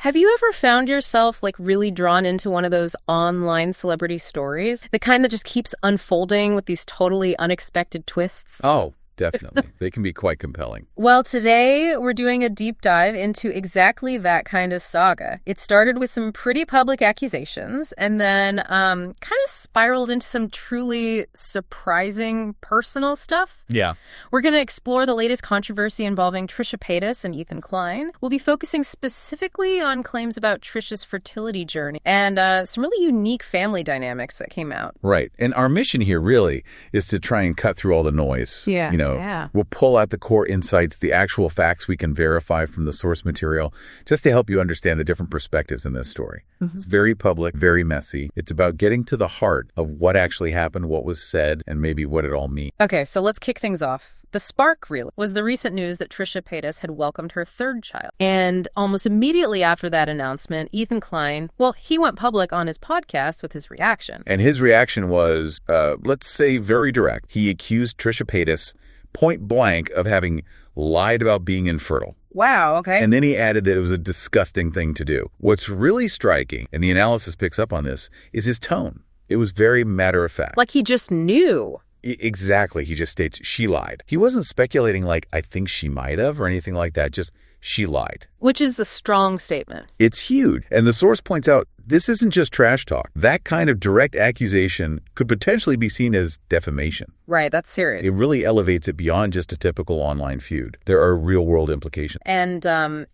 Have you ever found yourself like really drawn into one of those online celebrity stories? The kind that just keeps unfolding with these totally unexpected twists? Oh, definitely. They can be quite compelling. Well, today we're doing a deep dive into exactly that kind of saga. It started with some pretty public accusations and then kind of spiraled into some truly surprising personal stuff. Yeah. We're going to explore the latest controversy involving Trisha Paytas and Ethan Klein. We'll be focusing specifically on claims about Trisha's fertility journey and some really unique family dynamics that came out. Right. And our mission here really is to try and cut through all the noise. Yeah. Yeah. We'll pull out the core insights, the actual facts we can verify from the source material, just to help you understand the different perspectives in this story. Mm-hmm. It's very public, very messy. It's about getting to the heart of what actually happened, what was said, and maybe what it all means. Okay, so let's kick things off. The spark, really, was the recent news that Trisha Paytas had welcomed her third child. And almost immediately after that announcement, Ethan Klein, well, he went public on his podcast with his reaction. And his reaction was, let's say, very direct. He accused Trisha Paytas point blank of having lied about being infertile. Wow, okay. And then he added that it was a disgusting thing to do. What's really striking, and the analysis picks up on this, is his tone. It was very matter-of-fact. Like he just knew. Exactly. He just states she lied. He wasn't speculating like, I think she might have or anything like that. Just she lied. Which is a strong statement. It's huge. And the source points out this isn't just trash talk. That kind of direct accusation could potentially be seen as defamation. Right. That's serious. It really elevates it beyond just a typical online feud. There are real-world implications. And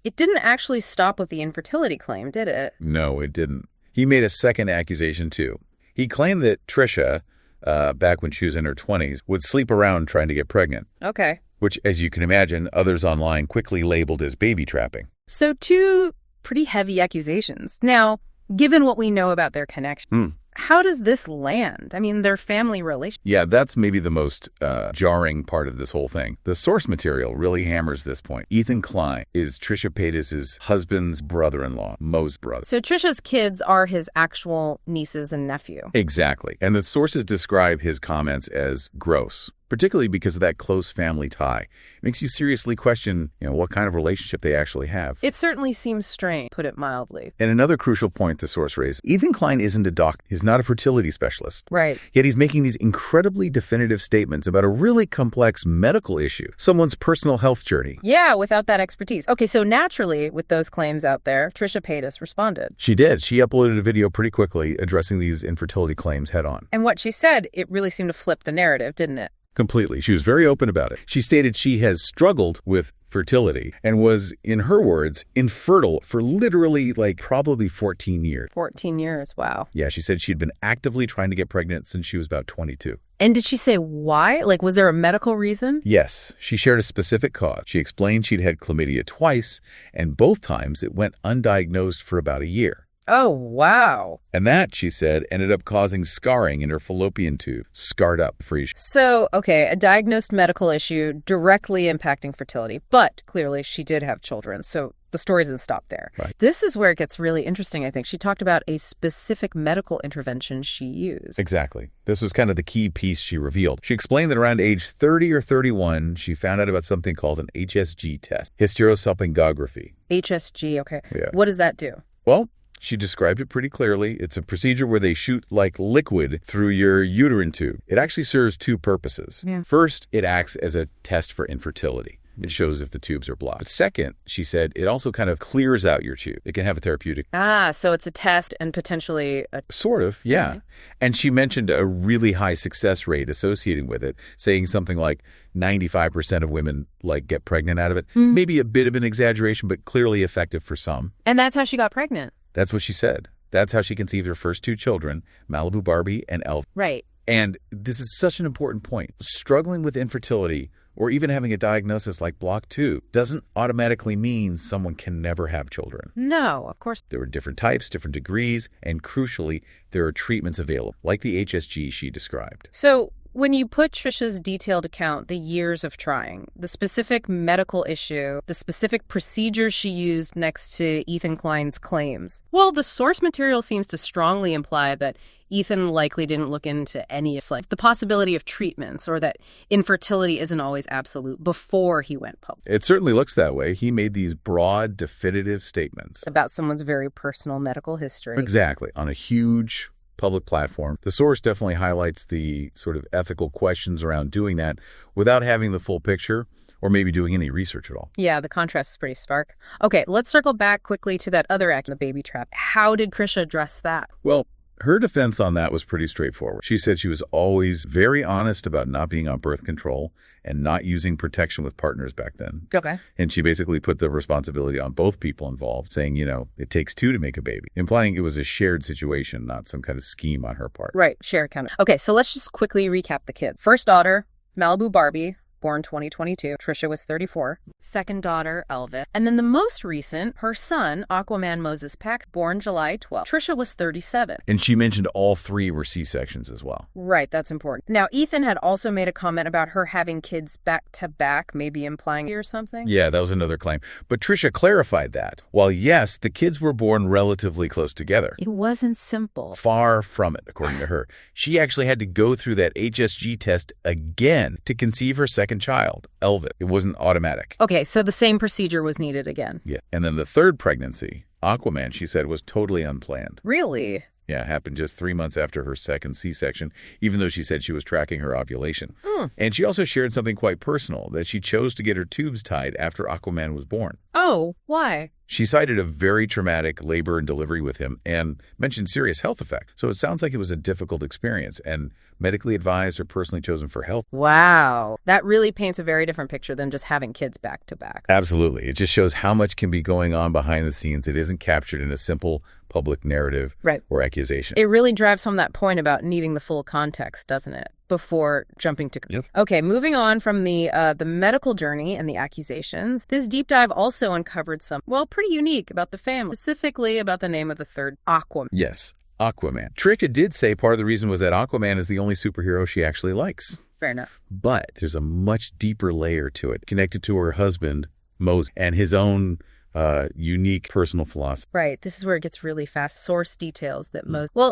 it didn't actually stop with the infertility claim, did it? No, it didn't. He made a second accusation, too. He claimed that Trisha, back when she was in her 20s, would sleep around trying to get pregnant. Okay. Which, as you can imagine, others online quickly labeled as baby trapping. So two pretty heavy accusations. Now, given what we know about their connection, how does this land? I mean, their family relationship. Yeah, that's maybe the most jarring part of this whole thing. The source material really hammers this point. Ethan Klein is Trisha Paytas' husband's brother-in-law, Mo's brother. So Trisha's kids are his actual nieces and nephew. Exactly. And the sources describe his comments as gross, particularly because of that close family tie. It makes you seriously question, what kind of relationship they actually have. It certainly seems strange, put it mildly. And another crucial point the source raised, Ethan Klein isn't a doctor. He's not a fertility specialist. Right. Yet he's making these incredibly definitive statements about a really complex medical issue, someone's personal health journey. Yeah, without that expertise. Okay, so naturally, with those claims out there, Trisha Paytas responded. She did. She uploaded a video pretty quickly addressing these infertility claims head on. And what she said, it really seemed to flip the narrative, didn't it? Completely. She was very open about it. She stated she has struggled with fertility and was, in her words, infertile for literally probably 14 years. 14 years, wow. Yeah, she said she'd been actively trying to get pregnant since she was about 22. And did she say why? Was there a medical reason? Yes. She shared a specific cause. She explained she'd had chlamydia twice, and both times it went undiagnosed for about a year. Oh, wow. And that, she said, ended up causing scarring in her fallopian tube, scarred up, freeze. So, okay, a diagnosed medical issue directly impacting fertility, but clearly she did have children, so the story doesn't stop there. Right. This is where it gets really interesting, I think. She talked about a specific medical intervention she used. Exactly. This was kind of the key piece she revealed. She explained that around age 30 or 31, she found out about something called an HSG test, hysterosalpingography. HSG, okay. Yeah. What does that do? Well, she described it pretty clearly. It's a procedure where they shoot liquid through your uterine tube. It actually serves two purposes. Yeah. First, it acts as a test for infertility. It shows if the tubes are blocked. But second, she said, it also kind of clears out your tube. It can have a therapeutic. So it's a test and potentially a... Sort of, yeah. Okay. And she mentioned a really high success rate associated with it, saying something like 95% of women get pregnant out of it. Maybe a bit of an exaggeration, but clearly effective for some. And that's how she got pregnant. That's what she said. That's how she conceived her first two children, Malibu Barbie and Elf. Right. And this is such an important point. Struggling with infertility or even having a diagnosis like Block 2 doesn't automatically mean someone can never have children. No, of course. There are different types, different degrees, and crucially, there are treatments available, like the HSG she described. So when you put Trisha's detailed account, the years of trying, the specific medical issue, the specific procedures she used next to Ethan Klein's claims, well, the source material seems to strongly imply that Ethan likely didn't look into any, like the possibility of treatments or that infertility isn't always absolute before he went public. It certainly looks that way. He made these broad, definitive statements About someone's very personal medical history. Exactly. On a huge public platform. The source definitely highlights the sort of ethical questions around doing that without having the full picture or maybe doing any research at all. Yeah, the contrast is pretty stark. Okay, let's circle back quickly to that other act, the baby trap. How did Trisha address that? Well, her defense on that was pretty straightforward. She said she was always very honest about not being on birth control and not using protection with partners back then. Okay. And she basically put the responsibility on both people involved, saying, it takes two to make a baby, implying it was a shared situation, not some kind of scheme on her part. Right, share account. Okay, so let's just quickly recap the kids. First daughter, Malibu Barbie, born 2022. Trisha was 34. Second daughter, Elvis. And then the most recent, her son, Aquaman Moses Pax, born July 12. Trisha was 37. And she mentioned all three were C-sections as well. Right, that's important. Now, Ethan had also made a comment about her having kids back to back, maybe implying or something. Yeah, that was another claim. But Trisha clarified that. While yes, the kids were born relatively close together, It wasn't simple. far from it, according to her. She actually had to go through that HSG test again to conceive her second child, Elvis. It wasn't automatic. Okay, so the same procedure was needed again. Yeah. And then the third pregnancy, Aquaman, she said, was totally unplanned. Really? Yeah, it happened just 3 months after her second C-section, even though she said she was tracking her ovulation. And she also shared something quite personal, that she chose to get her tubes tied after Aquaman was born. Oh, why? She cited a very traumatic labor and delivery with him and mentioned serious health effects. So it sounds like it was a difficult experience and medically advised or personally chosen for health. Wow. That really paints a very different picture than just having kids back to back. Absolutely. It just shows how much can be going on behind the scenes. It isn't captured in a simple public narrative or accusation. It really drives home that point about needing the full context, doesn't it? Before jumping to... Yep. Okay, moving on from the medical journey and the accusations, this deep dive also uncovered some, pretty unique about the family, specifically about the name of the third, Aquaman. Yes, Aquaman. Trisha did say part of the reason was that Aquaman is the only superhero she actually likes. Fair enough. But there's a much deeper layer to it, connected to her husband, Moses, and his own unique personal philosophy. Right. This is where it gets really fast. Source details that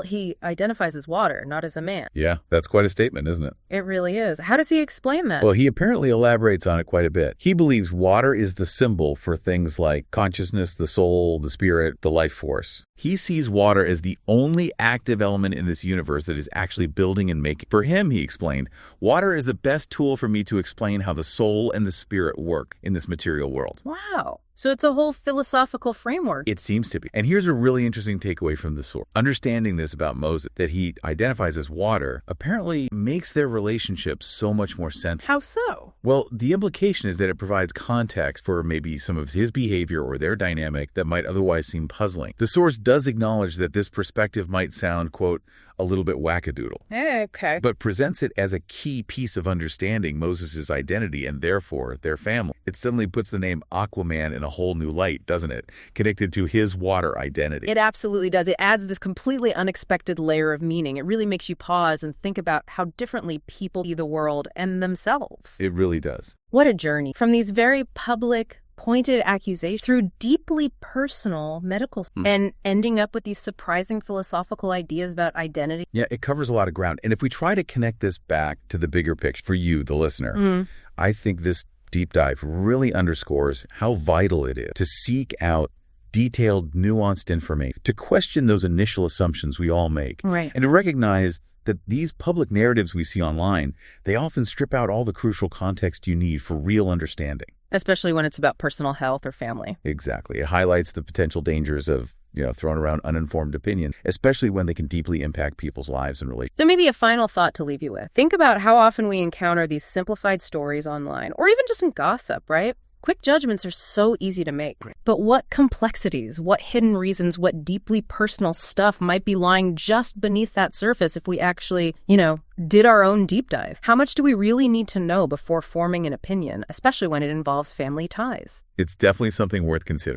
he identifies as water, not as a man. Yeah, that's quite a statement, isn't it? It really is. How does he explain that? Well, he apparently elaborates on it quite a bit. He believes water is the symbol for things like consciousness, the soul, the spirit, the life force. He sees water as the only active element in this universe that is actually building and making. For him, he explained, water is the best tool for me to explain how the soul and the spirit work in this material world. Wow. So it's a whole philosophical framework. It seems to be. And here's a really interesting takeaway from the source. Understanding this about Moses, that he identifies as water, apparently makes their relationship so much more central. How so? Well, the implication is that it provides context for maybe some of his behavior or their dynamic that might otherwise seem puzzling. The source does acknowledge that this perspective might sound, quote, a little bit wackadoodle. Okay. But presents it as a key piece of understanding Moses' identity and therefore their family. It suddenly puts the name Aquaman in a whole new light, doesn't it? Connected to his water identity. It absolutely does. It adds this completely unexpected layer of meaning. It really makes you pause and think about how differently people see the world and themselves. It really does. What a journey. From these very public, pointed accusations through deeply personal medical and ending up with these surprising philosophical ideas about identity. Yeah, it covers a lot of ground. And if we try to connect this back to the bigger picture for you, the listener, I think this deep dive really underscores how vital it is to seek out detailed, nuanced information, to question those initial assumptions we all make, right, and to recognize that these public narratives we see online, they often strip out all the crucial context you need for real understanding. Especially when it's about personal health or family. Exactly. It highlights the potential dangers of, throwing around uninformed opinion, especially when they can deeply impact people's lives and relationships. So maybe a final thought to leave you with. Think about how often we encounter these simplified stories online, or even just in gossip, right? Quick judgments are so easy to make. But what complexities, what hidden reasons, what deeply personal stuff might be lying just beneath that surface if we actually, did our own deep dive? How much do we really need to know before forming an opinion, especially when it involves family ties? It's definitely something worth considering.